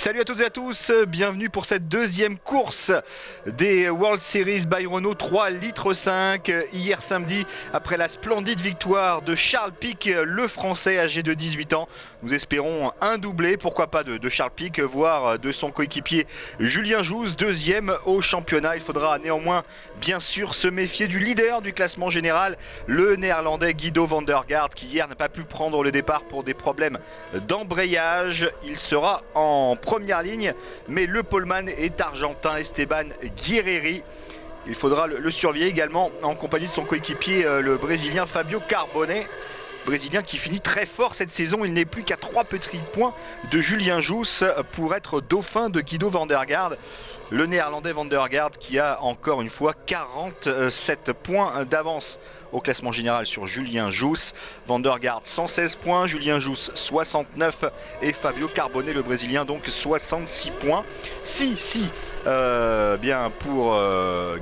Salut à toutes et à tous, bienvenue pour cette deuxième course des World Series by Renault 3 litres 5 hier samedi après la splendide victoire de Charles Pic, le français âgé de 18 ans. Nous espérons un doublé, pourquoi pas de Charles Pic, voire de son coéquipier Julien Joos, deuxième au championnat. Il faudra néanmoins bien sûr se méfier du leader du classement général, le néerlandais Guido van der Garde, qui hier n'a pas pu prendre le départ pour des problèmes d'embrayage. Il sera en première ligne, mais le poleman est argentin Esteban Guerreri. Il faudra le surveiller également en compagnie de son coéquipier, le brésilien Fabio Carbone. Brésilien qui finit très fort cette saison. Il n'est plus qu'à 3 petits points de Julien Joos pour être dauphin de Guido van der Garde. Le néerlandais van der Garde qui a encore une fois 47 points d'avance au classement général sur Julien Joos. Van der Garde 116 points, Julien Joos 69 et Fabio Carbone, le brésilien, donc 66 points. Bien pour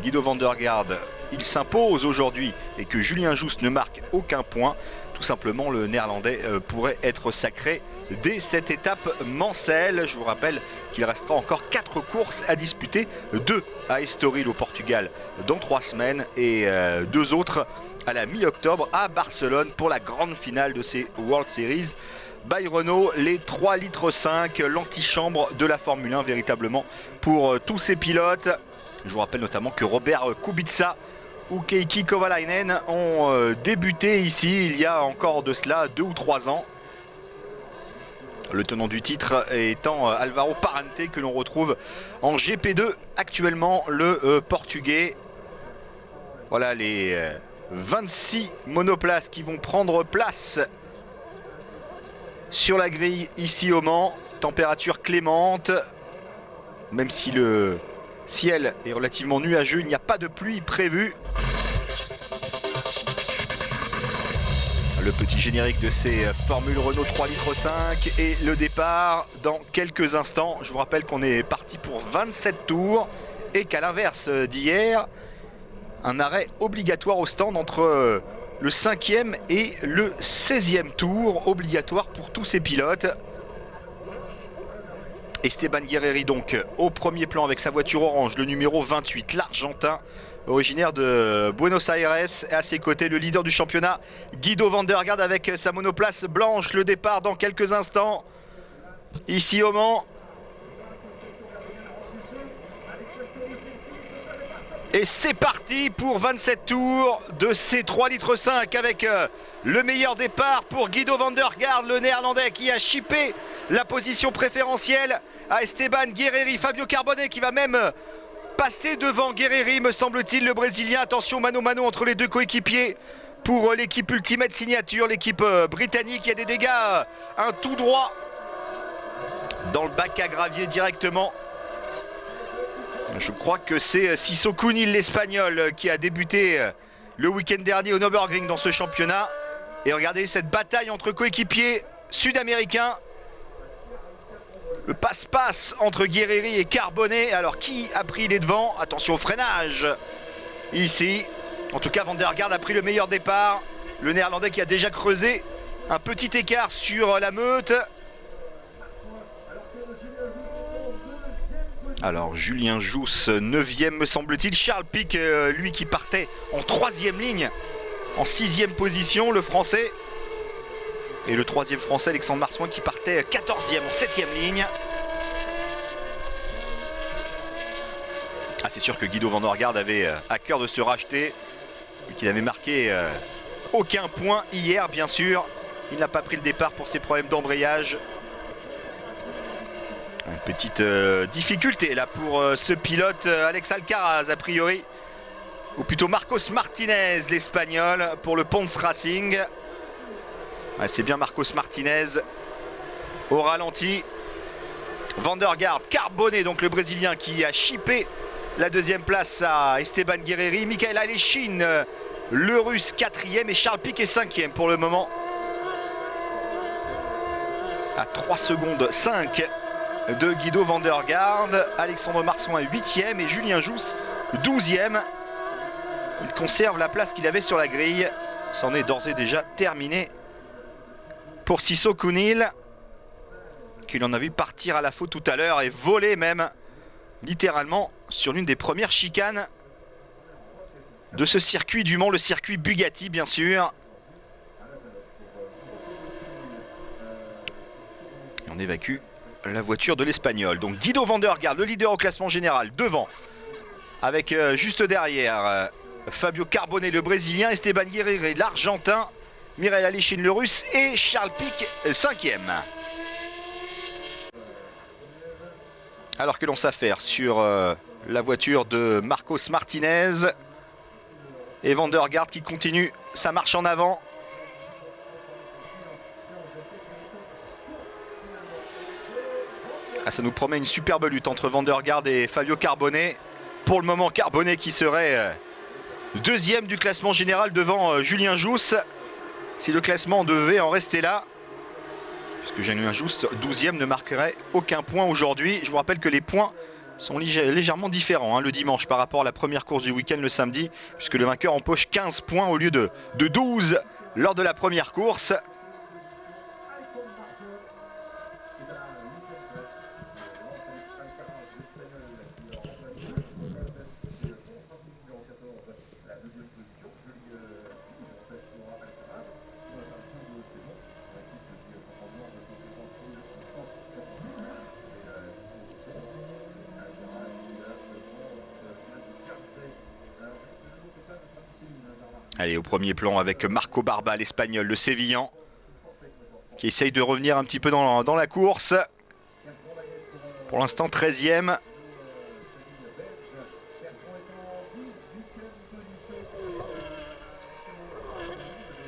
Guido van der Garde, il s'impose aujourd'hui et que Julien Joos ne marque aucun point, tout simplement le néerlandais pourrait être sacré dès cette étape mancelle. Je vous rappelle qu'il restera encore 4 courses à disputer, 2 à Estoril au Portugal dans 3 semaines et 2 autres à la mi-octobre à Barcelone pour la grande finale de ces World Series by Renault, les 3 litres 5, l'antichambre de la Formule 1 véritablement pour tous ces pilotes. Je vous rappelle notamment que Robert Kubica ou Heikki Kovalainen ont débuté ici il y a encore de cela 2 ou 3 ans. Le tenant du titre étant Alvaro Parente, que l'on retrouve en GP2 actuellement, le portugais. Voilà les 26 monoplaces qui vont prendre place sur la grille ici au Mans. Température clémente, même si le ciel est relativement nuageux, il n'y a pas de pluie prévue. Le petit générique de ces Formule Renault 3 litres 5 et le départ dans quelques instants. Je vous rappelle qu'on est parti pour 27 tours et qu'à l'inverse d'hier, un arrêt obligatoire au stand entre le 5e et le 16e tour, obligatoire pour tous ces pilotes. Esteban Guerreri donc au premier plan avec sa voiture orange, le numéro 28, l'Argentin, originaire de Buenos Aires. Et à ses côtés, le leader du championnat, Guido van der Garde, avec sa monoplace blanche. Le départ dans quelques instants, ici au Mans. Et c'est parti pour 27 tours de ces 3 litres 5 avec le meilleur départ pour Guido van der Garde, le néerlandais qui a chippé la position préférentielle à Esteban Guerreri. Fabio Carbone qui va même passer devant Guerreri, me semble-t-il, le brésilien. Attention, mano mano entre les deux coéquipiers pour l'équipe Ultimate Signature, l'équipe britannique. Il y a des dégâts, un tout droit dans le bac à gravier directement. Je crois que c'est Siso Cunil, l'espagnol, qui a débuté le week-end dernier au Nürburgring dans ce championnat. Et regardez cette bataille entre coéquipiers sud-américains. Le passe-passe entre Guerreri et Carbone. Alors qui a pris les devants? Attention au freinage ici. En tout cas, Van der Garde a pris le meilleur départ. Le néerlandais qui a déjà creusé un petit écart sur la meute. Alors Julien Joos 9e me semble-t-il. Charles Pic, lui qui partait en 3e ligne, en 6e position, le français. Et le 3e français, Alexandre Marsouin, qui partait 14e en 7e ligne. Ah, c'est sûr que Guido van der Garde avait à cœur de se racheter, et qu'il n'avait marqué aucun point hier, bien sûr. Il n'a pas pris le départ pour ses problèmes d'embrayage. Une petite difficulté là pour ce pilote Alex Alcaraz a priori, ou plutôt Marcos Martinez, l'espagnol, pour le Pons Racing. Ouais, c'est bien Marcos Martinez au ralenti. Van der Garde, Carbone, donc le brésilien qui a chippé la 2e place à Esteban Guerreri. Michael Aleshin, le russe, 4e, et Charles Pic est 5e pour le moment, à 3 secondes 5 de Guido van der Garde. Alexandre Marsouin 8e et Julien Joos 12e. Il conserve la place qu'il avait sur la grille. C'en est d'ores et déjà terminé pour Siso Cunil. qu'il en a vu partir à la faute tout à l'heure et voler même littéralement sur l'une des premières chicanes de ce circuit du Mans, le circuit Bugatti bien sûr. Et on évacue la voiture de l'Espagnol. Donc Guido van der Garde, le leader au classement général, devant, avec juste derrière Fabio Carbonnet, le Brésilien, Esteban Guerrero, l'Argentin, Mireille Aleshine, le Russe, et Charles Pic, 5e. Alors que l'on s'affaire sur la voiture de Marcos Martinez et van der Garde qui continue sa marche en avant. Ah, ça nous promet une superbe lutte entre van der Garde et Fabio Carbonnet. Pour le moment, Carbonnet qui serait deuxième du classement général devant Julien Jousse, si le classement devait en rester là. Puisque Julien Jousse, 12e, ne marquerait aucun point aujourd'hui. Je vous rappelle que les points sont légèrement différents le dimanche par rapport à la première course du week-end le samedi, puisque le vainqueur empoche 15 points au lieu de 12 lors de la première course. Allez, au premier plan avec Marco Barba, l'Espagnol, le Sévillan, qui essaye de revenir un petit peu dans la course. Pour l'instant, 13e.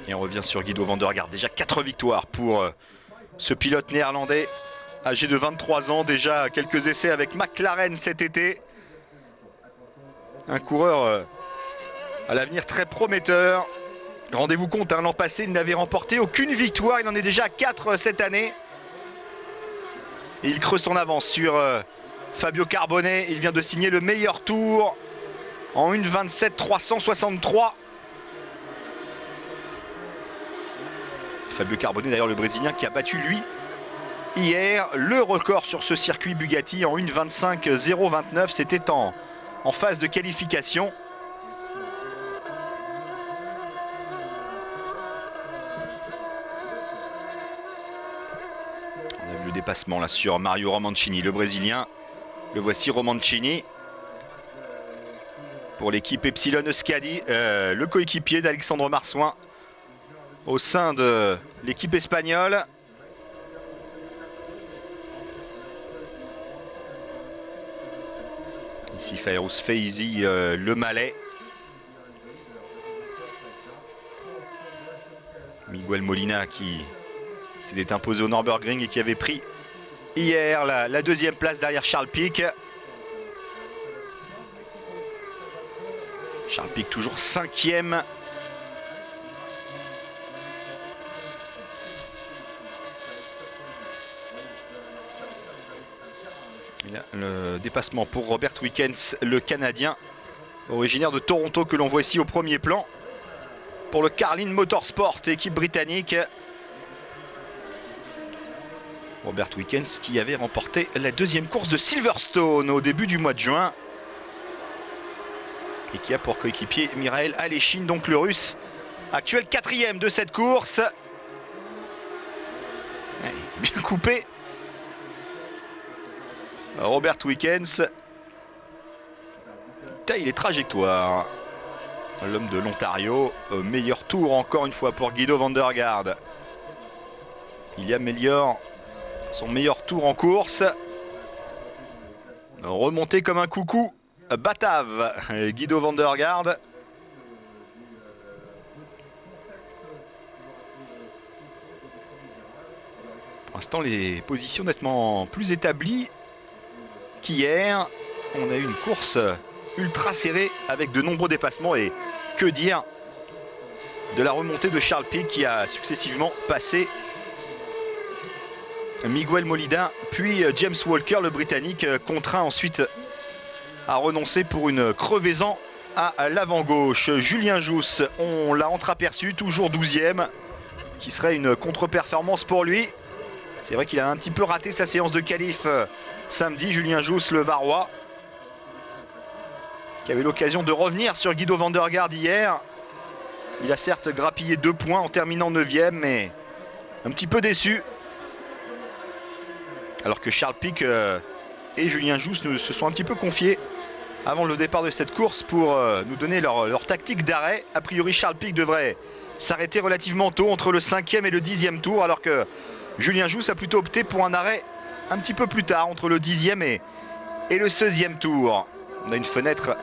Et on revient sur Guido van der Garde. Déjà 4 victoires pour ce pilote néerlandais, âgé de 23 ans. Déjà quelques essais avec McLaren cet été. Un coureur à l'avenir très prometteur. Rendez-vous compte, l'an passé, il n'avait remporté aucune victoire. Il en est déjà à 4 cette année. Et il creuse son avance sur Fabio Carbonnet. Il vient de signer le meilleur tour en 1:27.363. Fabio Carbonnet, d'ailleurs, le Brésilien qui a battu, lui, hier, le record sur ce circuit Bugatti en 1:25.029. C'était en phase de qualification. Dépassement là sur Mario Romancini, le Brésilien. Le voici, Romancini, pour l'équipe Epsilon Euskadi, le coéquipier d'Alexandre Marsouin au sein de l'équipe espagnole. Ici Fairuz Feizi, le Malais. Miguel Molina qui s'était imposé au Nürburgring et qui avait pris hier la deuxième place derrière Charles Pic. Charles Pic toujours 5e. Le dépassement pour Robert Wickens, le Canadien, originaire de Toronto, que l'on voit ici au premier plan. Pour le Carlin Motorsport, équipe britannique. Robert Wickens qui avait remporté la deuxième course de Silverstone au début du mois de juin. Et qui a pour coéquipier Mireille Aleshine, donc le Russe, actuel 4e de cette course. Bien coupé. Robert Wickens taille les trajectoires. L'homme de l'Ontario, meilleur tour encore une fois pour Guido van der Garde. Il améliore son meilleur tour en course. Remonté comme un coucou, batave, Guido van der Garde. Pour l'instant, les positions nettement plus établies qu'hier. On a eu une course ultra serrée avec de nombreux dépassements, et que dire de la remontée de Charles Pic qui a successivement passé Miguel Molina puis James Walker, le Britannique, contraint ensuite à renoncer pour une crevaison à l'avant gauche. Julien Jousse, on l'a entreaperçu, toujours 12e, qui serait une contre-performance pour lui. C'est vrai qu'il a un petit peu raté sa séance de qualif samedi, Julien Jousse, le Varois, qui avait l'occasion de revenir sur Guido van der Garde hier. Il a certes grappillé 2 points en terminant 9e, mais un petit peu déçu. Alors que Charles Pic et Julien Jousse se sont un petit peu confiés avant le départ de cette course pour nous donner leur tactique d'arrêt. A priori, Charles Pic devrait s'arrêter relativement tôt, entre le 5e et le 10e tour, alors que Julien Jousse a plutôt opté pour un arrêt un petit peu plus tard, entre le 10e et le 16e tour. On a une fenêtre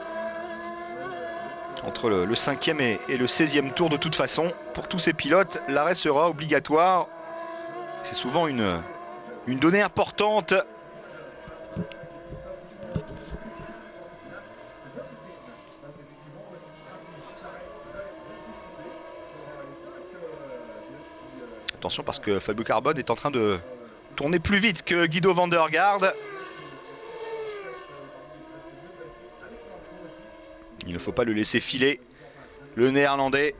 entre le 5e et le 16e tour de toute façon. Pour tous ces pilotes, l'arrêt sera obligatoire. C'est souvent une donnée importante. Attention parce que Fabio Carbone est en train de tourner plus vite que Guido van der Garde. Il ne faut pas le laisser filer, le néerlandais.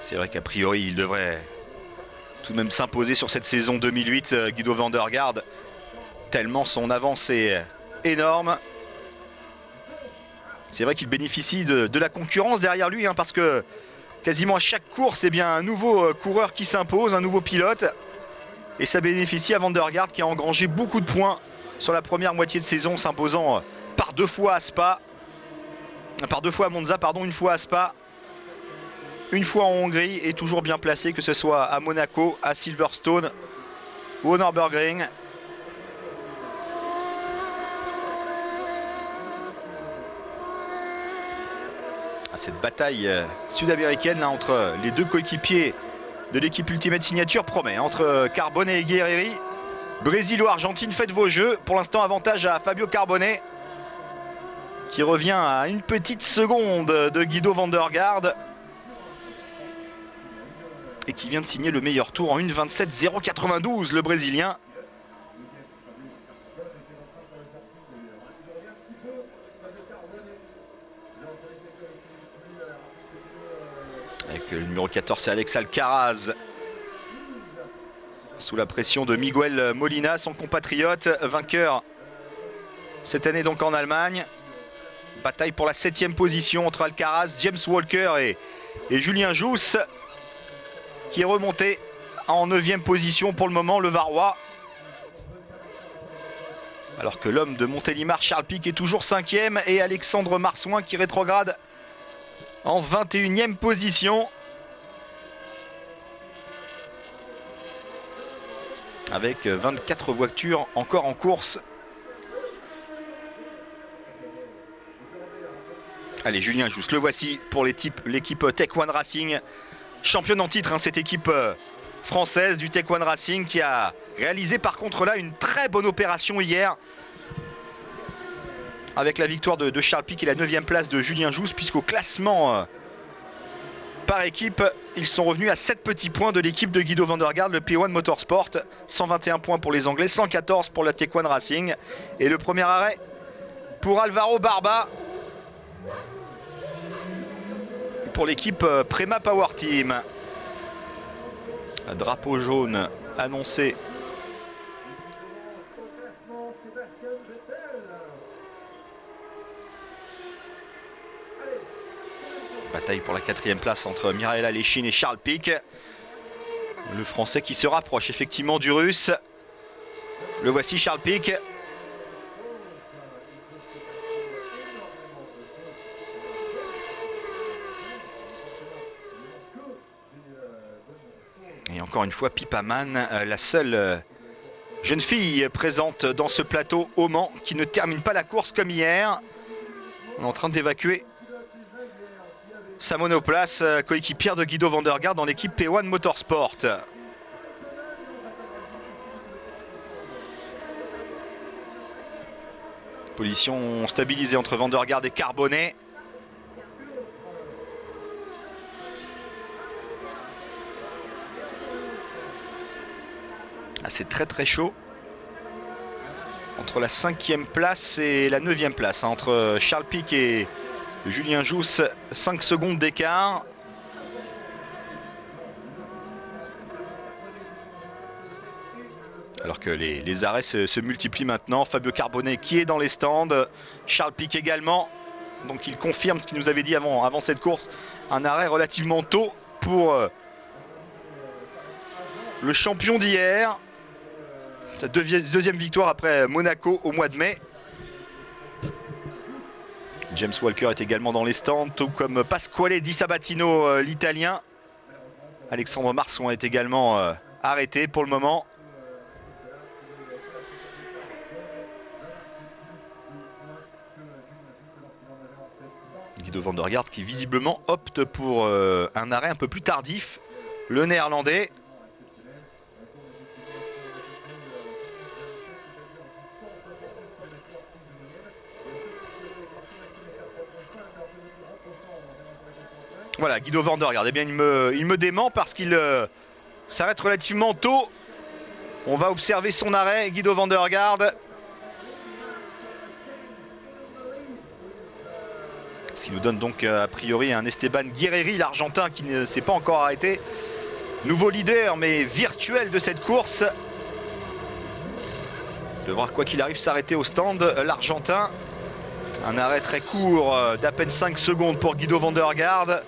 C'est vrai qu'a priori, il devrait tout de même s'imposer sur cette saison 2008, Guido van der Garde, tellement son avance est énorme. C'est vrai qu'il bénéficie de la concurrence derrière lui, parce que quasiment à chaque course, eh bien, un nouveau coureur qui s'impose, un nouveau pilote. Et ça bénéficie à van der Garde qui a engrangé beaucoup de points sur la première moitié de saison, s'imposant par 2 fois à Spa, par 2 fois à Monza, pardon, 1 fois à Spa, 1 fois en Hongrie, et toujours bien placé, que ce soit à Monaco, à Silverstone ou au Nürburgring. Cette bataille sud-américaine entre les 2 coéquipiers de l'équipe Ultimate Signature promet, entre Carbone et Guerrieri. Brésil ou Argentine, faites vos jeux. Pour l'instant, avantage à Fabio Carbone, qui revient à 1 petite seconde de Guido van der Garde et qui vient de signer le meilleur tour en 1:27.092, le Brésilien. Avec le numéro 14, c'est Alex Alcaraz, sous la pression de Miguel Molina, son compatriote, vainqueur cette année donc en Allemagne. Bataille pour la 7e position entre Alcaraz, James Walker et Julien Jousse, qui est remonté en 9e position pour le moment, le Varois. Alors que l'homme de Montélimar, Charles Pic, est toujours 5e, et Alexandre Marsouin qui rétrograde en 21e position. Avec 24 voitures encore en course. Allez, Julien Jousse, le voici pour l'équipe Tech One Racing. Championne en titre, cette équipe française du Tech One Racing, qui a réalisé par contre là une très bonne opération hier, avec la victoire de Charles Pic et la 9e place de Julien Jousse, puisqu'au classement par équipe, ils sont revenus à 7 petits points de l'équipe de Guido van der Garde, le P1 Motorsport. 121 points pour les Anglais, 114 pour la Tech One Racing. Et le premier arrêt pour Alvaro Barba, pour l'équipe Prema Power Team. Un drapeau jaune annoncé . Bataille pour la 4e place entre Michael Aleshine et Charles Pic. Le Français qui se rapproche effectivement du Russe. Le voici, Charles Pic. Et encore une fois, Pippa Mann, la seule jeune fille présente dans ce plateau au Mans, qui ne termine pas la course comme hier. On est en train d'évacuer sa monoplace, coéquipière de Guido van der Garde dans l'équipe P1 Motorsport. Position stabilisée entre van der Garde et Carbone. C'est très très chaud entre la 5e place et la 9e place, entre Charles Pic et Julien Jousse, 5 secondes d'écart. Alors que les arrêts se multiplient maintenant. Fabio Carbonnet qui est dans les stands. Charles Pic également. Donc il confirme ce qu'il nous avait dit avant cette course. Un arrêt relativement tôt pour le champion d'hier. Sa deuxième victoire après Monaco au mois de mai. James Walker est également dans les stands, tout comme Pasquale Di Sabatino, l'italien. Alexandre Marson est également arrêté pour le moment. Guido van der Garde qui visiblement opte pour un arrêt un peu plus tardif. Le néerlandais. Voilà, Guido van der Garde, eh bien, il me dément parce qu'il s'arrête relativement tôt. On va observer son arrêt, Guido van der Garde. Ce qui nous donne donc a priori un Esteban Guerreri, l'Argentin, qui ne s'est pas encore arrêté. Nouveau leader, mais virtuel de cette course. Il devra, quoi qu'il arrive, s'arrêter au stand, l'Argentin. Un arrêt très court d'à peine 5 secondes pour Guido van der Garde.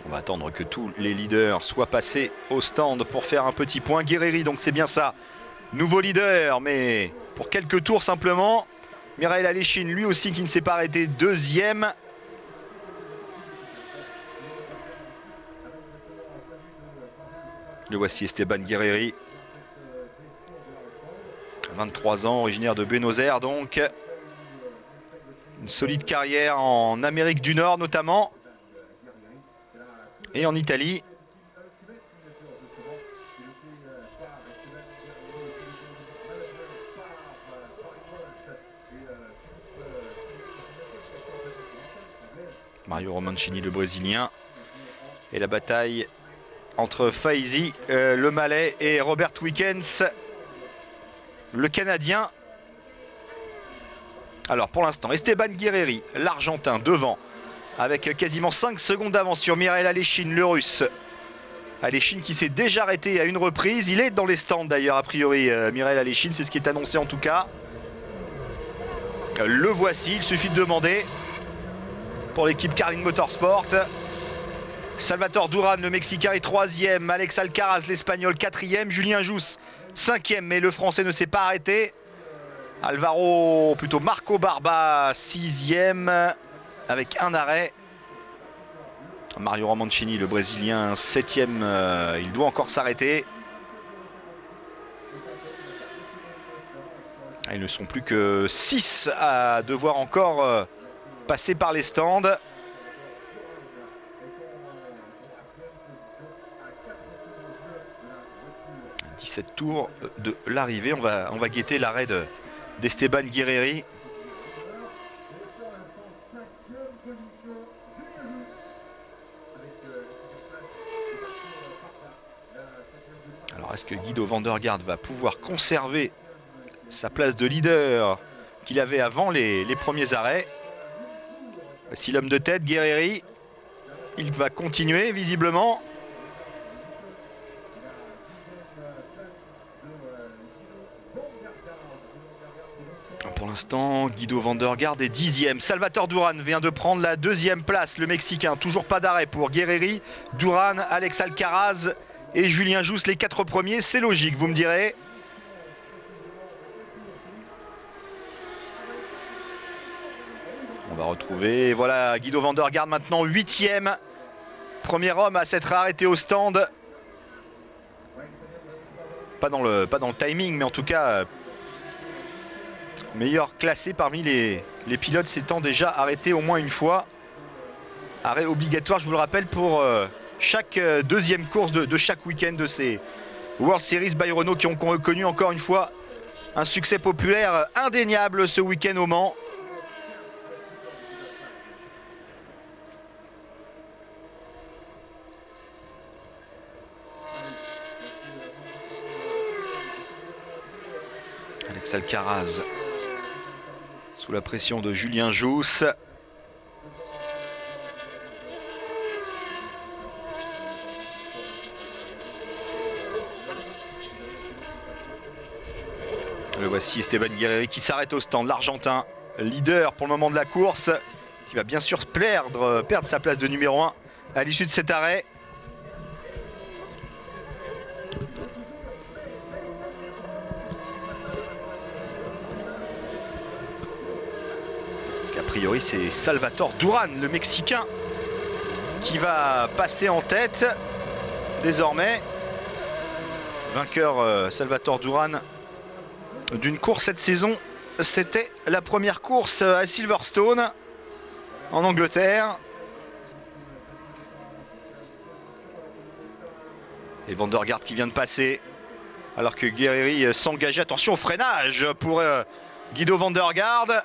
On va attendre que tous les leaders soient passés au stand pour faire un petit point. Guerreri, donc c'est bien ça. Nouveau leader, mais pour quelques tours simplement. Mireille Aleshine, lui aussi, qui ne s'est pas arrêté, deuxième. Le voici, Esteban Guerreri. 23 ans, originaire de Buenos Aires, donc. Une solide carrière en Amérique du Nord notamment. Et en Italie. Mario Romancini, le Brésilien. Et la bataille entre Faizi, le Malais, et Robert Wickens, le Canadien. Alors pour l'instant, Esteban Guerreri, l'Argentin, devant, avec quasiment 5 secondes d'avance sur Mireille Aleshine, le Russe. Aleshine qui s'est déjà arrêté à une reprise. Il est dans les stands d'ailleurs, a priori, Mireille Aleshine, c'est ce qui est annoncé en tout cas. Le voici, il suffit de demander pour l'équipe Carlin Motorsport. Salvatore Duran, le Mexicain, est 3e. Alex Alcaraz, l'Espagnol, 4e. Julien Jousse, 5e, mais le Français ne s'est pas arrêté. Marco Barba, 6e, avec un arrêt. Mario Romancini, le Brésilien, 7e, il doit encore s'arrêter. Ils ne sont plus que 6 à devoir encore passer par les stands. 17 tours de l'arrivée. On va guetter l'arrêt d'Esteban Guerreri. Alors est-ce que Guido van der Garde va pouvoir conserver sa place de leader qu'il avait avant les premiers arrêts? Voici l'homme de tête, Guerreri. Il va continuer visiblement. Pour l'instant, Guido van der Garde est 10e. Salvatore Duran vient de prendre la 2e place, le Mexicain. Toujours pas d'arrêt pour Guerreri, Duran, Alex Alcaraz et Julien Jousse, les 4 premiers. C'est logique, vous me direz. On va retrouver, voilà, Guido van der Garde maintenant 8e. Premier homme à s'être arrêté au stand. Pas dans le timing, mais en tout cas... meilleur classé parmi les pilotes s'étant déjà arrêté au moins une fois. Arrêt obligatoire, je vous le rappelle, pour chaque deuxième course de chaque week-end de ces World Series by Renault qui ont connu encore une fois un succès populaire indéniable ce week-end au Mans. Alex Alcaraz sous la pression de Julien Jousse. Le voici Esteban Guerreri qui s'arrête au stand, l'Argentin, leader pour le moment de la course, qui va bien sûr perdre sa place de numéro 1 à l'issue de cet arrêt. A priori c'est Salvatore Duran, le Mexicain, qui va passer en tête désormais. Vainqueur Salvatore Duran d'une course cette saison. C'était la première course à Silverstone en Angleterre. Et Van der Garde qui vient de passer alors que Guerreri s'engage. Attention au freinage pour Guido Van der Garde.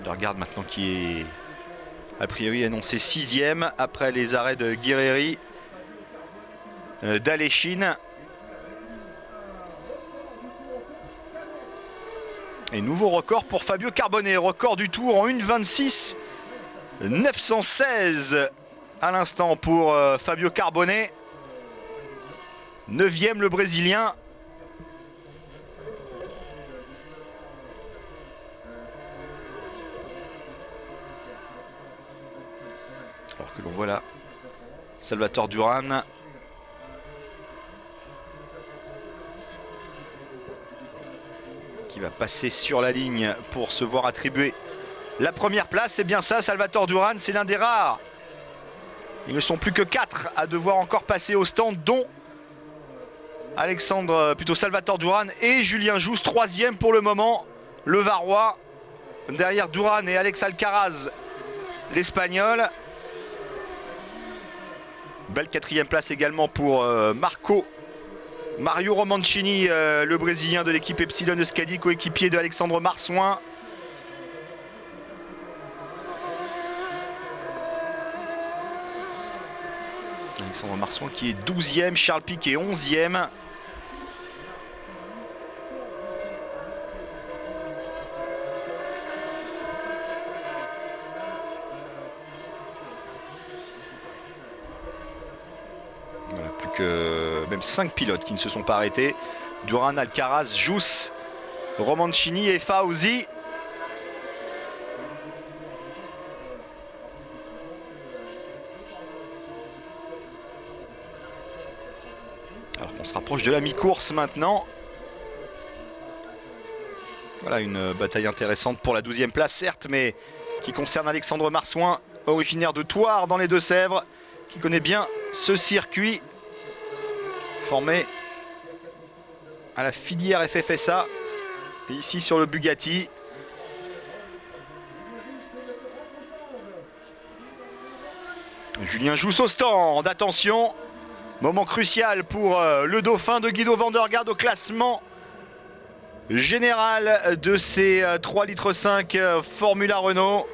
Van der Garde maintenant qui est a priori annoncé 6e après les arrêts de Guerreri, d'Alechine. Et nouveau record pour Fabio Carbonnet, record du Tour en 1:26 916 à l'instant pour Fabio Carbonnet. 9e le Brésilien. Alors que l'on voit là Salvatore Duran qui va passer sur la ligne pour se voir attribuer la première place. C'est bien ça, Salvatore Duran, c'est l'un des rares. Ils ne sont plus que 4 à devoir encore passer au stand, dont Salvatore Duran et Julien Jousse, 3e pour le moment, le Varois, derrière Duran et Alex Alcaraz, l'Espagnol. Belle 4e place également pour Mario Romancini, le Brésilien de l'équipe Epsilon Euskadi, coéquipier de Alexandre Marsouin. Alexandre Marsouin qui est 12e, Charles Pic est 11e. Voilà, plus que même 5 pilotes qui ne se sont pas arrêtés. Duran, Alcaraz, Jousse, Romancini et Fauzi. Alors qu'on se rapproche de la mi-course maintenant. Voilà une bataille intéressante pour la 12e place certes, mais qui concerne Alexandre Marsouin, originaire de Thouars dans les Deux-Sèvres, qui connaît bien ce circuit formé à la filière FFSA et ici sur le Bugatti. Julien Jousse au stand, attention, moment crucial pour le dauphin de Guido Van der Garde au classement général de ces 3,5 litres Formula Renault.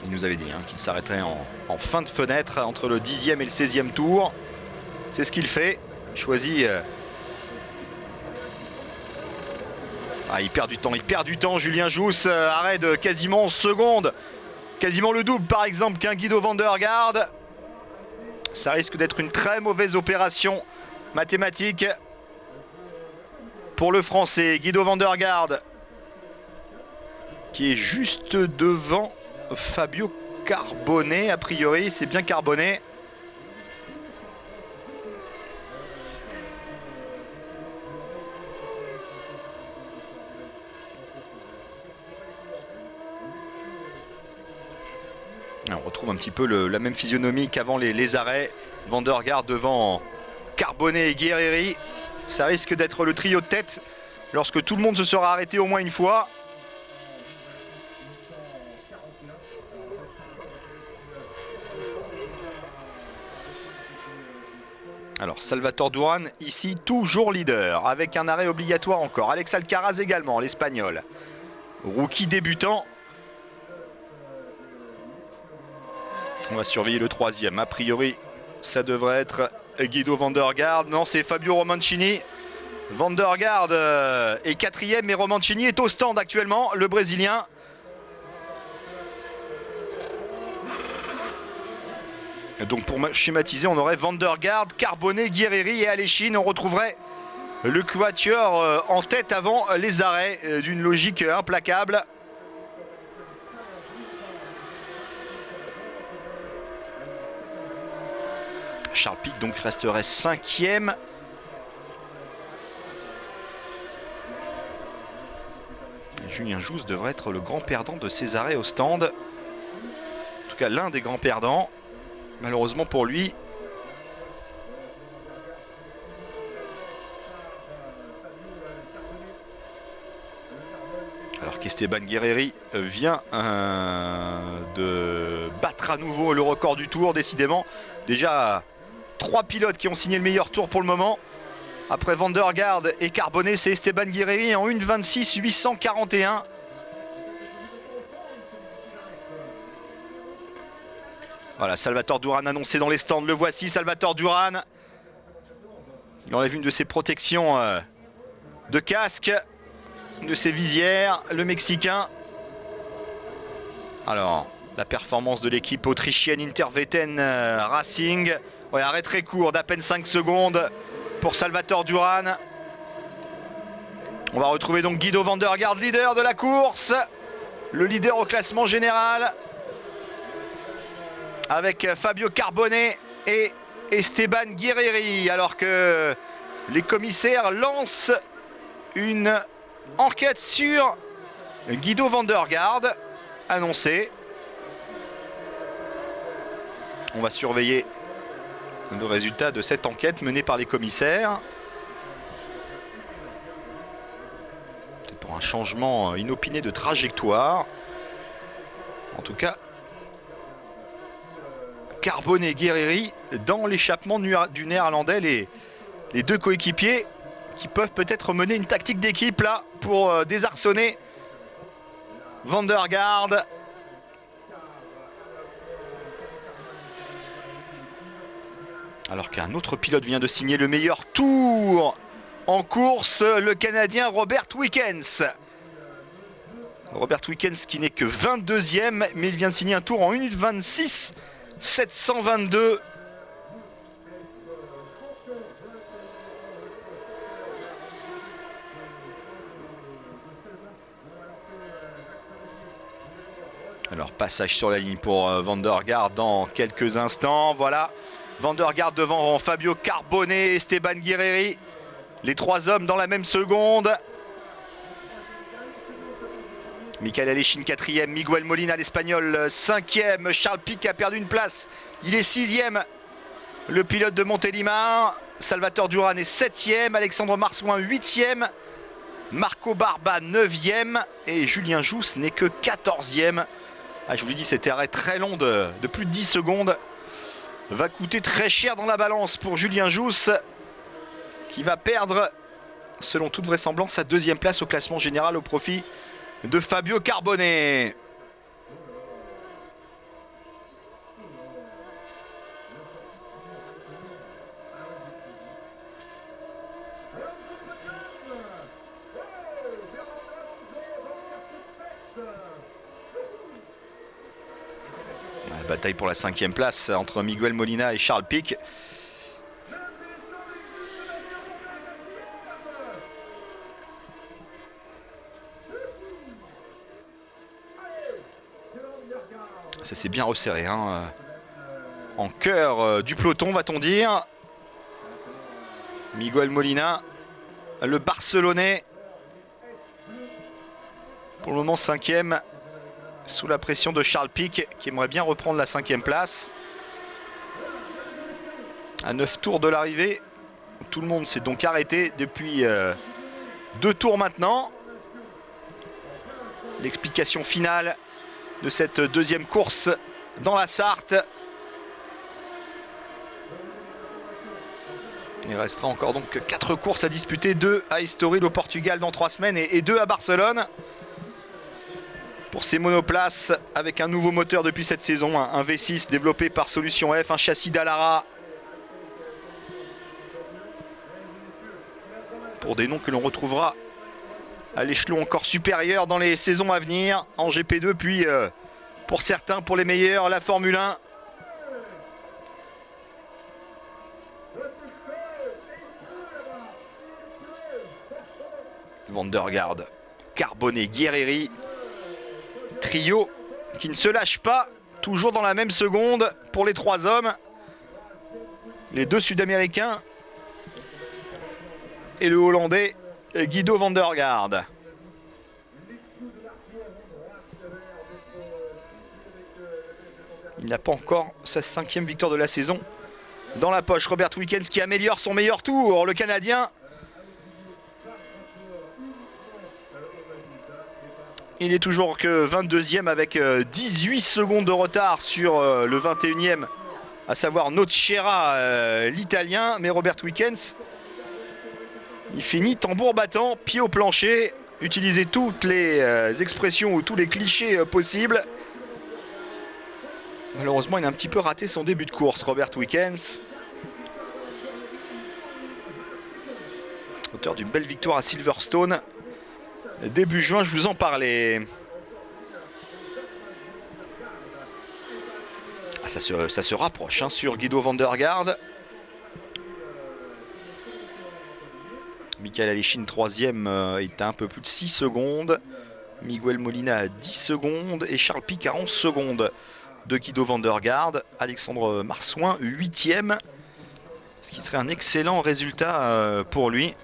Il nous avait dit qu'il s'arrêterait en fin de fenêtre entre le 10e et le 16e tour. C'est ce qu'il fait. Il choisit. Il perd du temps, Julien Jousse. Arrêt de quasiment 11 secondes. Quasiment le double par exemple qu'un Guido Van der Garde. Ça risque d'être une très mauvaise opération mathématique pour le Français. Guido Van der Garde qui est juste devant Fabio Carbonnet, a priori, c'est bien Carbonnet. On retrouve un petit peu la même physionomie qu'avant les arrêts. Van der Garde devant Carbonnet et Guerreri. Ça risque d'être le trio de tête lorsque tout le monde se sera arrêté au moins une fois. Alors Salvatore Duran ici toujours leader avec un arrêt obligatoire encore. Alex Alcaraz également, l'Espagnol. Rookie débutant. On va surveiller le troisième. A priori, ça devrait être Guido van der Garde. Non, c'est Fabio Romancini. Van der Garde est quatrième, mais Romancini est au stand actuellement, le Brésilien. Donc pour schématiser, on aurait Van der Garde, Carbonnet, Guerrieri et Aléchine. On retrouverait le quatuor en tête avant les arrêts d'une logique implacable. Charles Pic donc resterait cinquième. Julien Jousse devrait être le grand perdant de ces arrêts au stand. En tout cas, l'un des grands perdants. Malheureusement pour lui. Alors qu'Esteban Guerrieri vient de battre à nouveau le record du tour, décidément. Déjà 3 pilotes qui ont signé le meilleur tour pour le moment. Après Van der Garde et Carbonnet, c'est Esteban Guerrieri en 1:26 841. Voilà, Salvatore Duran annoncé dans les stands. Le voici, Salvatore Duran. Il enlève une de ses protections de casque, de ses visières, le Mexicain. Alors, la performance de l'équipe autrichienne Interveten Racing. Ouais, arrêt très court d'à peine 5 secondes pour Salvatore Duran. On va retrouver donc Guido van der Garde, leader de la course. Le leader au classement général. Avec Fabio Carbonnet et Esteban Guerrieri. Alors que les commissaires lancent une enquête sur Guido van der Garde, annoncé. On va surveiller le résultat de cette enquête menée par les commissaires. Peut-être pour un changement inopiné de trajectoire. En tout cas, Carbonnet et Guerrieri dans l'échappement du néerlandais, les deux coéquipiers qui peuvent peut-être mener une tactique d'équipe là pour désarçonner Van der Garde. Alors qu'un autre pilote vient de signer le meilleur tour en course, le Canadien Robert Wickens. Robert Wickens qui n'est que 22e, mais il vient de signer un tour en 1:26 722. Alors passage sur la ligne pour Van der Garde dans quelques instants. Voilà, Van der Garde devant Fabio Carbonnet et Esteban Guerrieri. Les trois hommes dans la même seconde. Michael Aléchine 4e, Miguel Molina l'Espagnol 5e, Charles Pic a perdu une place, il est 6e. Le pilote de Montélimar, Salvatore Duran est 7e, Alexandre Marsouin 8e, Marco Barba 9e et Julien Jousse n'est que 14e. Ah, je vous l'ai dit, cet arrêt très long de plus de 10 secondes va coûter très cher dans la balance pour Julien Jousse qui va perdre, selon toute vraisemblance, sa deuxième place au classement général au profit de Fabio Carbonnet. La bataille pour la 5e place entre Miguel Molina et Charles Pic. Ça s'est bien resserré, hein. En cœur du peloton, va-t-on dire. Miguel Molina, le Barcelonais, pour le moment 5e, sous la pression de Charles Pic, qui aimerait bien reprendre la 5e place. À 9 tours de l'arrivée, tout le monde s'est donc arrêté depuis 2 tours maintenant. L'explication finale de cette deuxième course dans la Sarthe. Il restera encore donc 4 courses à disputer, 2 à Estoril au Portugal dans 3 semaines et 2 à Barcelone. Pour ces monoplaces avec un nouveau moteur depuis cette saison, un V6 développé par Solution F, un châssis Dallara. Pour des noms que l'on retrouvera à l'échelon encore supérieur dans les saisons à venir, en GP2, puis pour certains, pour les meilleurs, la Formule 1. Van der Garde, Carbonnet, Guerrieri. Trio qui ne se lâche pas, toujours dans la même seconde pour les 3 hommes. Les 2 Sud-Américains et le Hollandais Guido van der Garde. Il n'a pas encore sa 5e victoire de la saison dans la poche. Robert Wickens qui améliore son meilleur tour, le Canadien. Il est toujours que 22e avec 18 secondes de retard sur le 21e, à savoir Nocera, l'Italien. Mais Robert Wickens, il finit tambour battant, pied au plancher, utiliser toutes les expressions ou tous les clichés possibles. Malheureusement, il a un petit peu raté son début de course, Robert Wickens. Auteur d'une belle victoire à Silverstone. Début juin, je vous en parlais. Ah, ça se rapproche sur Guido van der Garde. Michael Alechine 3e est à un peu plus de 6 secondes. Miguel Molina à 10 secondes. Et Charles Pic à 11 secondes de Guido van der Garde. Alexandre Marsouin 8e. Ce qui serait un excellent résultat pour lui.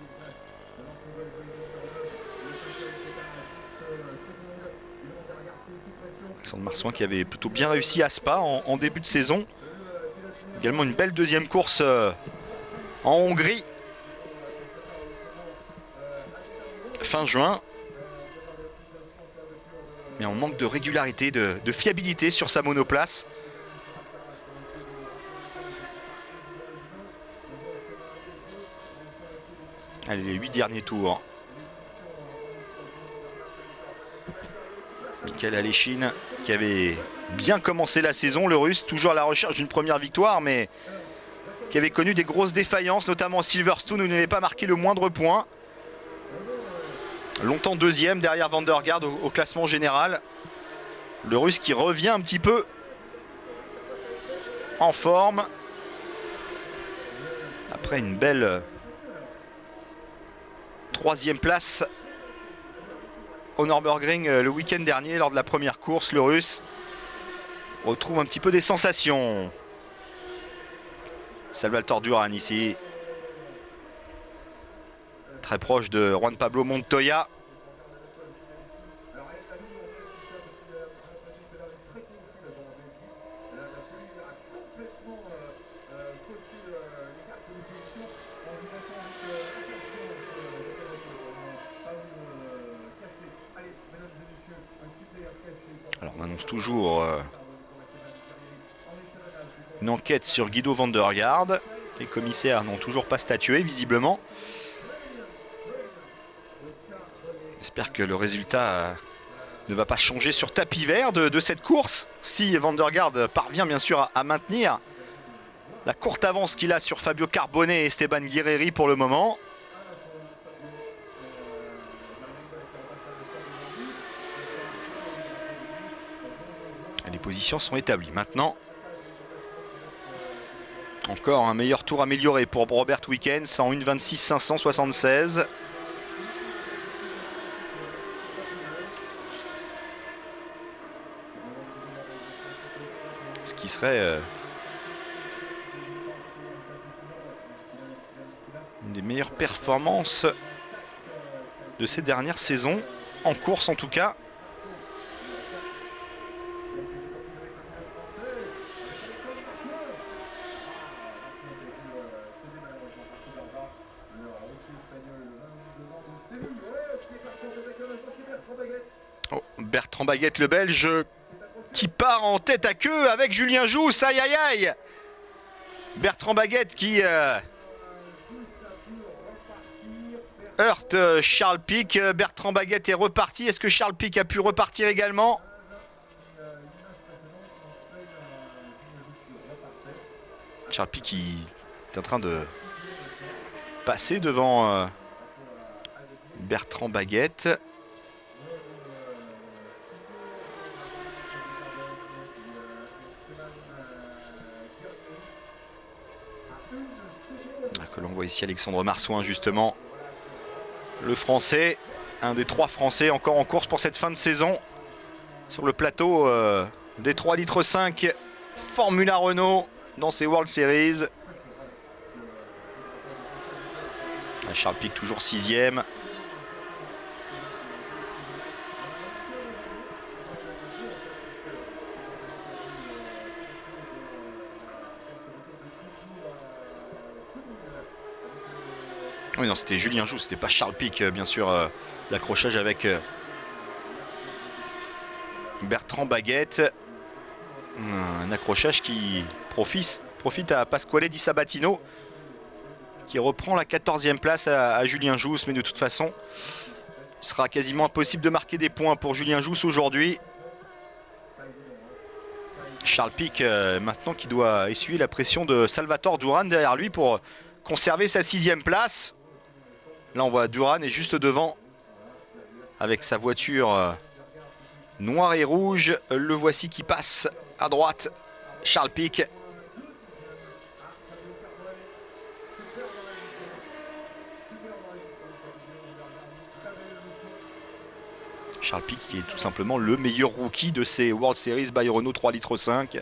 Alexandre Marsouin qui avait plutôt bien réussi à Spa en début de saison. Également une belle deuxième course en Hongrie. Fin juin. Mais on manque de régularité, de fiabilité sur sa monoplace. Allez, les 8 derniers tours. Michael Alechine qui avait bien commencé la saison, le Russe, toujours à la recherche d'une première victoire, mais qui avait connu des grosses défaillances, notamment à Silverstone où il n'avait pas marqué le moindre point. Longtemps 2e derrière Van der Garde au classement général. Le Russe qui revient un petit peu en forme après une belle 3e place au Nürburgring le week-end dernier lors de la première course. Le Russe retrouve un petit peu des sensations. Salvatore Duran ici, très proche de Juan Pablo Montoya. Alors on annonce toujours une enquête sur Guido van der Garde. Les commissaires n'ont toujours pas statué visiblement. J'espère que le résultat ne va pas changer sur tapis vert de cette course. Si Van der Garde parvient bien sûr à maintenir la courte avance qu'il a sur Fabio Carbonnet et Esteban Guerrieri pour le moment. Les positions sont établies. Maintenant, encore un meilleur tour amélioré pour Robert Wickens en 1:26.576. Ce qui serait une des meilleures performances de ces dernières saisons, en course en tout cas. Oh, Bertrand Baguette le Belge qui part en tête à queue avec Julien Jousse. Aïe aïe aïe. Bertrand Baguette qui heurte Charles Pic. Bertrand Baguette est reparti. Est-ce que Charles Pic a pu repartir également? Charles Pic qui est en train de passer devant Bertrand Baguette. Que l'on voit ici Alexandre Marsouin, justement, le Français, un des 3 Français encore en course pour cette fin de saison sur le plateau des 3 litres 5 Formula Renault dans ces World Series. Charles Pic toujours 6e. Oui, non, c'était Julien Jousse, c'était pas Charles Pic, bien sûr, l'accrochage avec Bertrand Baguette. Un accrochage qui profite à Pasquale Di Sabatino, qui reprend la 14e place à Julien Jousse, mais de toute façon, il sera quasiment impossible de marquer des points pour Julien Jousse aujourd'hui. Charles Pic, maintenant, qui doit essuyer la pression de Salvatore Duran derrière lui pour conserver sa 6e place. Là, on voit Duran est juste devant avec sa voiture noire et rouge. Le voici qui passe à droite. Charles Pic. Charles Pic qui est tout simplement le meilleur rookie de ces World Series by Renault 3 litres 5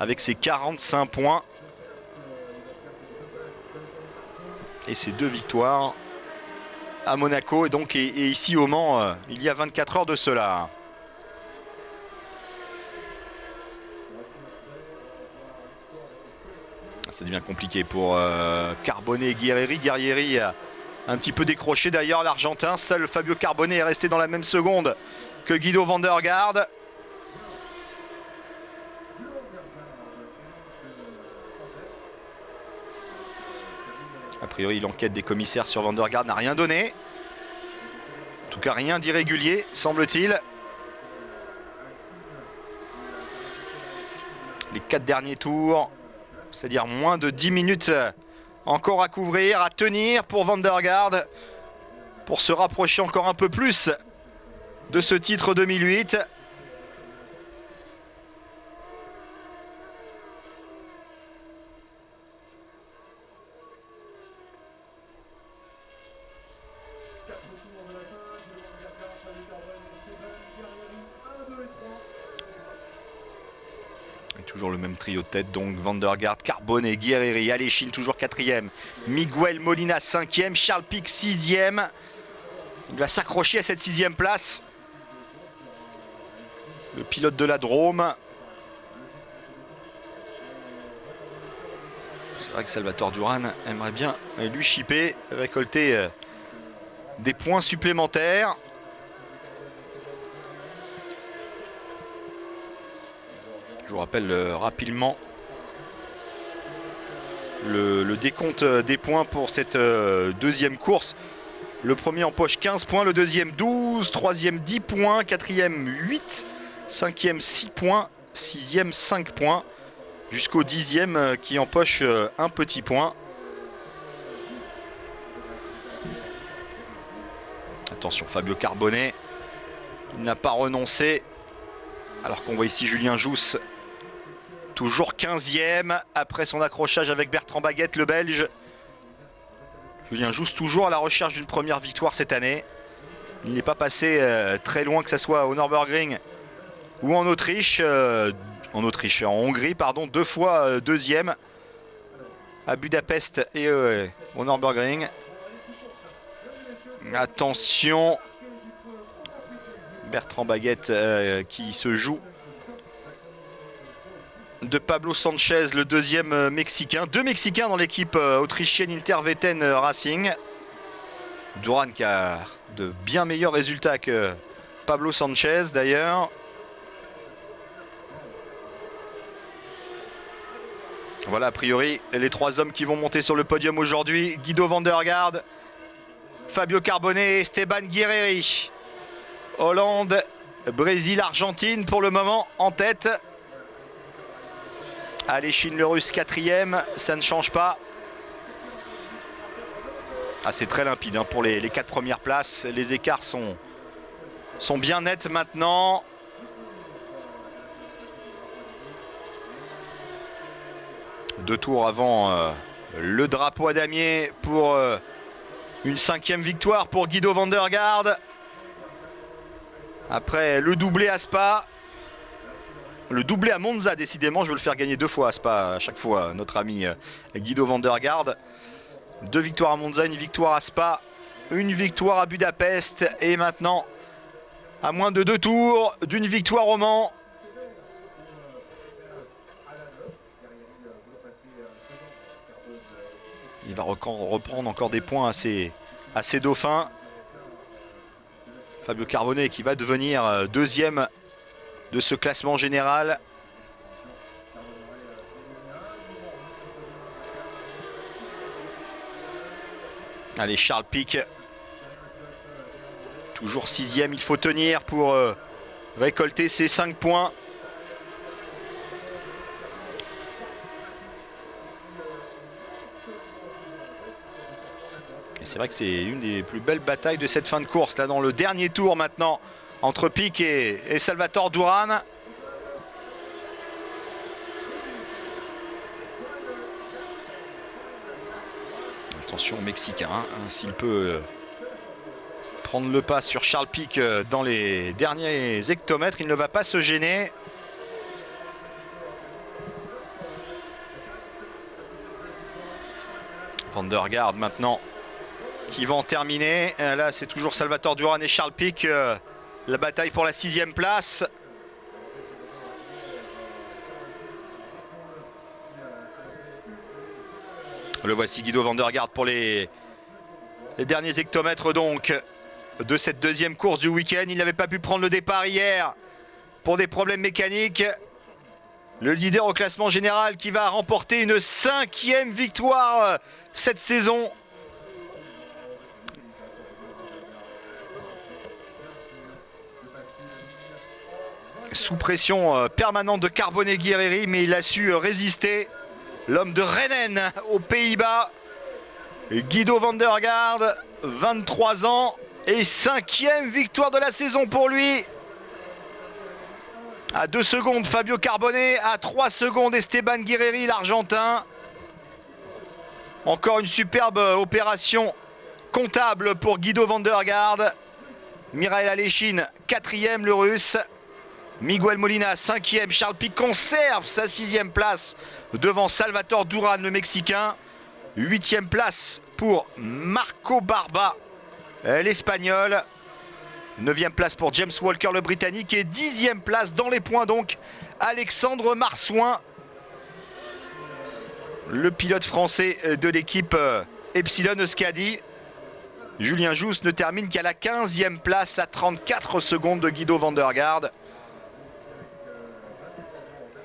avec ses 45 points et ses 2 victoires à Monaco et donc et ici au Mans il y a 24 heures de cela. Ça devient compliqué pour Carbonnet et Guerrieri. Guerrieri a un petit peu décroché d'ailleurs, l'Argentin. Seul Fabio Carbonnet est resté dans la même seconde que Guido van der Garde. A priori, l'enquête des commissaires sur van der Garde n'a rien donné. En tout cas, rien d'irrégulier, semble-t-il. Les 4 derniers tours, c'est-à-dire moins de 10 minutes encore à couvrir, à tenir pour van der Garde, pour se rapprocher encore un peu plus de ce titre 2008. Toujours le même trio de tête, donc van der Garde, Carbonnet, Guerrieri, Alechine toujours 4e, Miguel Molina 5e, Charles Pic 6e. Il va s'accrocher à cette 6e place. Le pilote de la Drôme. C'est vrai que Salvatore Duran aimerait bien lui chipper, récolter des points supplémentaires. Je vous rappelle rapidement le décompte des points pour cette deuxième course. Le premier en poche 15 points, le deuxième 12, troisième 10 points, quatrième 8, cinquième 6 points, sixième 5 points, jusqu'au 10e qui empoche un petit point. Attention, Fabio Carbonnet, il n'a pas renoncé, alors qu'on voit ici Julien Jousse, toujours 15e, après son accrochage avec Bertrand Baguette, le Belge. Julien Jousse toujours à la recherche d'une première victoire cette année. Il n'est pas passé très loin, que ce soit au Nürburgring ou en Autriche. En Hongrie, pardon, 2 fois deuxième à Budapest et au Nürburgring. Attention, Bertrand Baguette qui se joue de Pablo Sanchez, le deuxième Mexicain. 2 Mexicains dans l'équipe autrichienne Intervetten Racing. Duran qui a de bien meilleurs résultats que Pablo Sanchez d'ailleurs. Voilà a priori les 3 hommes qui vont monter sur le podium aujourd'hui. Guido van der Garde, Fabio Carbonnet, Esteban Guerreri. Hollande, Brésil, Argentine pour le moment en tête. Aléchine le Russe 4e, ça ne change pas. Ah, c'est très limpide hein, pour les 4 premières places. Les écarts sont bien nets maintenant. Deux tours avant le drapeau à damier pour une 5e victoire pour Guido van der Garde. Après le doublé à Spa. Le doublé à Monza, décidément, je veux le faire gagner 2 fois à Spa à chaque fois, notre ami Guido van der Garde. 2 victoires à Monza, une victoire à Spa, une victoire à Budapest. Et maintenant, à moins de 2 tours d'une victoire au Mans. Il va reprendre encore des points à ses dauphins. Fabio Carbonnet qui va devenir 2e de ce classement général. Allez, Charles Pic. Toujours 6e, il faut tenir pour récolter ses 5 points. Et c'est vrai que c'est une des plus belles batailles de cette fin de course. Là, dans le dernier tour maintenant, entre Pic et Salvatore Duran. Attention au Mexicain, hein, s'il peut prendre le pas sur Charles Pic dans les derniers hectomètres, il ne va pas se gêner. Van der Garde maintenant qui va en terminer. Là, c'est toujours Salvatore Duran et Charles Pic. La bataille pour la 6e place. Le voici Guido van der Garde pour les derniers hectomètres donc de cette 2e course du week-end. Il n'avait pas pu prendre le départ hier pour des problèmes mécaniques. Le leader au classement général qui va remporter une 5e victoire cette saison. Sous pression permanente de Carbonnet Guerreri, mais il a su résister. L'homme de Rennes aux Pays-Bas, Guido van der Garde, 23 ans et 5e victoire de la saison pour lui. À 2 secondes Fabio Carbonnet, à 3 secondes Esteban Guerreri, l'Argentin. Encore une superbe opération comptable pour Guido van der Garde. Mikhail Aléchine, 4e, le Russe. Miguel Molina, 5e. Charles Pic conserve sa 6e place devant Salvatore Duran, le Mexicain. 8e place pour Marco Barba, l'Espagnol. 9e place pour James Walker, le Britannique. Et 10e place dans les points donc, Alexandre Marsouin, le pilote français de l'équipe Epsilon Euskadi. Julien Jousse ne termine qu'à la 15e place à 34 secondes de Guido van der Garde.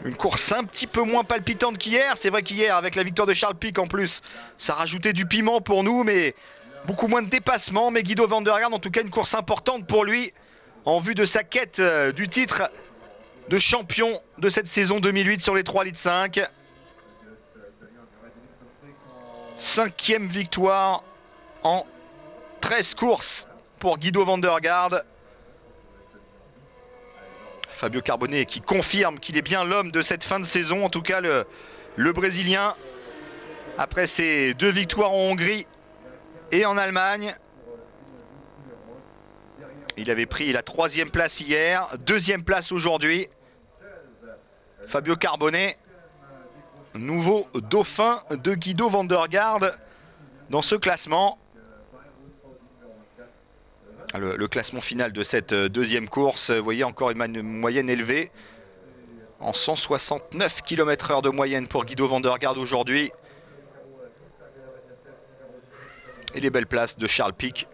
Une course un petit peu moins palpitante qu'hier. C'est vrai qu'hier, avec la victoire de Charles Pic en plus, ça rajoutait du piment pour nous, mais beaucoup moins de dépassement. Mais Guido van der Garde, en tout cas, une course importante pour lui, en vue de sa quête du titre de champion de cette saison 2008 sur les 3,5 litres. 5e victoire en 13 courses pour Guido van der Garde. Fabio Carbonnet qui confirme qu'il est bien l'homme de cette fin de saison, en tout cas le Brésilien, après ses 2 victoires en Hongrie et en Allemagne. Il avait pris la 3e place hier, 2e place aujourd'hui. Fabio Carbonnet, nouveau dauphin de Guido van der Garde dans ce classement. Le classement final de cette 2e course, vous voyez encore une moyenne élevée en 169 km/h de moyenne pour Guido van der Garde aujourd'hui. Et les belles places de Charles Pic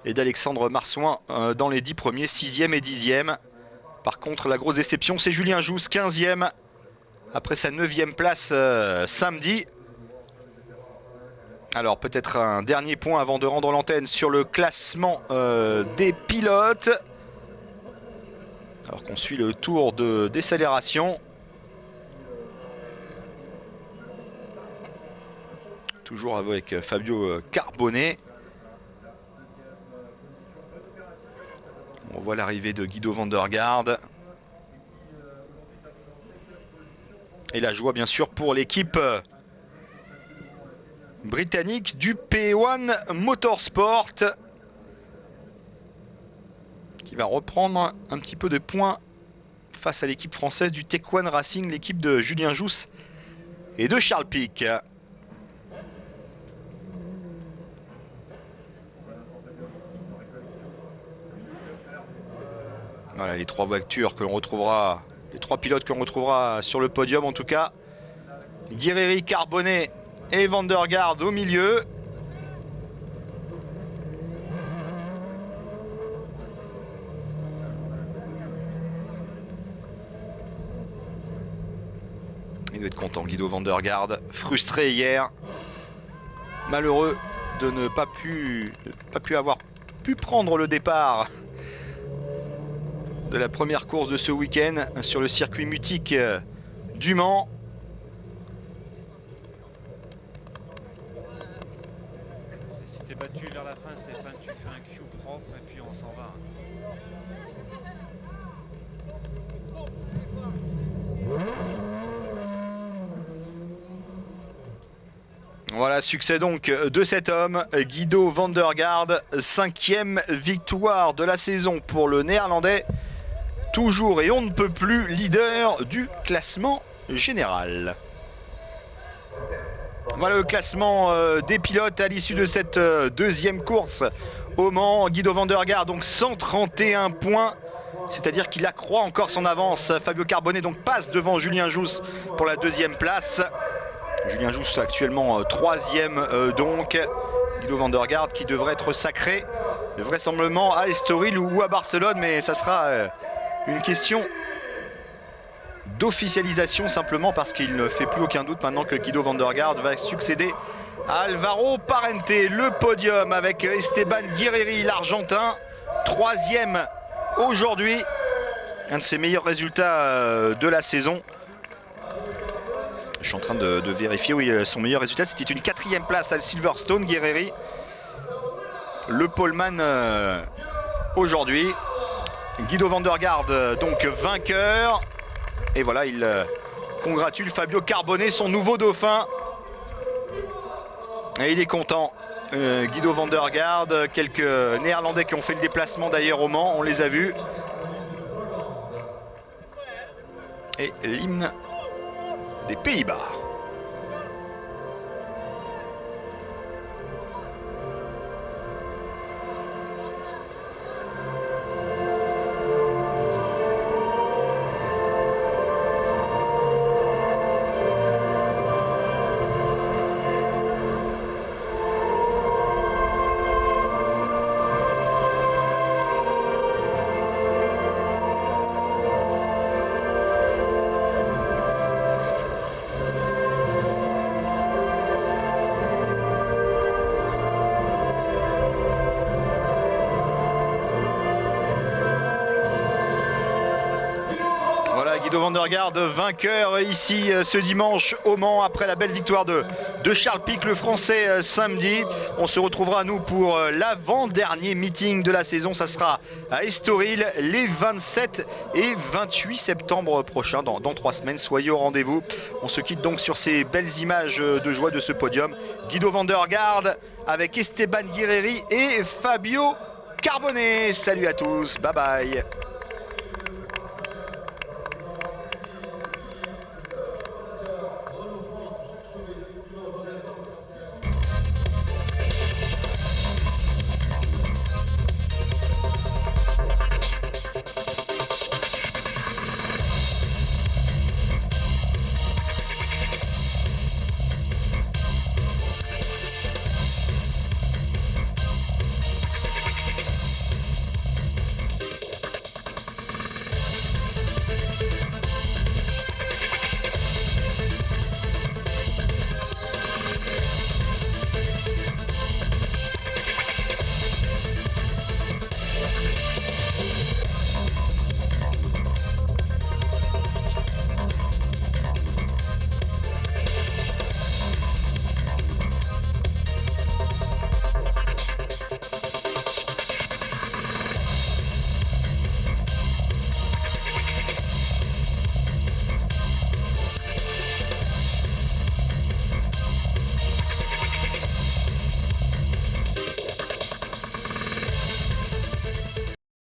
et d'Alexandre Marsouin dans les 10 premiers, 6e et 10e. Par contre, la grosse déception, c'est Julien Jousse, 15e, après sa 9e place samedi. Alors peut-être un dernier point avant de rendre l'antenne sur le classement des pilotes. Alors qu'on suit le tour de décélération. Toujours avec Fabio Carbone. On voit l'arrivée de Guido van der Garde. Et la joie bien sûr pour l'équipe britannique du P1 Motorsport qui va reprendre un petit peu de points face à l'équipe française du Tech One Racing, l'équipe de Julien Jousse et de Charles Pic. Voilà les trois voitures que l'on retrouvera, les trois pilotes que l'on retrouvera sur le podium en tout cas. Guerrieri, Carbone et van der Garde au milieu. Il doit être content, Guido van der Garde, frustré hier, malheureux de ne pas avoir pu prendre le départ de la première course de ce week-end sur le circuit mutique du Mans. Si t'es battu vers la fin, Stéphane, tu fais un Q propre et puis on s'en va. Voilà, succès donc de cet homme, Guido van der Garde, 5e victoire de la saison pour le néerlandais, toujours et on ne peut plus leader du classement général. Voilà le classement des pilotes à l'issue de cette deuxième course au Mans. Guido van der Garde donc 131 points, c'est-à-dire qu'il accroît encore son avance. Fabio Carbone donc passe devant Julien Jousse pour la deuxième place. Julien Jousse actuellement 3e donc. Guido van der Garde qui devrait être sacré vraisemblablement à Estoril ou à Barcelone, mais ça sera une question d'officialisation simplement parce qu'il ne fait plus aucun doute maintenant que Guido van der Garde va succéder à Alvaro Parente. Le podium avec Esteban Guerrieri, l'Argentin, 3e aujourd'hui, un de ses meilleurs résultats de la saison. Je suis en train de vérifier, oui, son meilleur résultat c'était une 4e place à Silverstone, Guerrieri. Le poleman aujourd'hui. Guido van der Garde donc vainqueur. Et voilà, il congratule Fabio Carbone, son nouveau dauphin. Et il est content. Guido van der Garde, quelques Néerlandais qui ont fait le déplacement d'ailleurs au Mans, on les a vus. Et l'hymne des Pays-Bas. Guido van der Garde vainqueur ici ce dimanche au Mans après la belle victoire de Charles Pic, le français, samedi. On se retrouvera nous pour l'avant-dernier meeting de la saison. Ça sera à Estoril les 27 et 28 septembre prochains, dans 3 semaines. Soyez au rendez-vous. On se quitte donc sur ces belles images de joie de ce podium. Guido van der Garde avec Esteban Guerrieri et Fabio Carbone. Salut à tous, bye bye.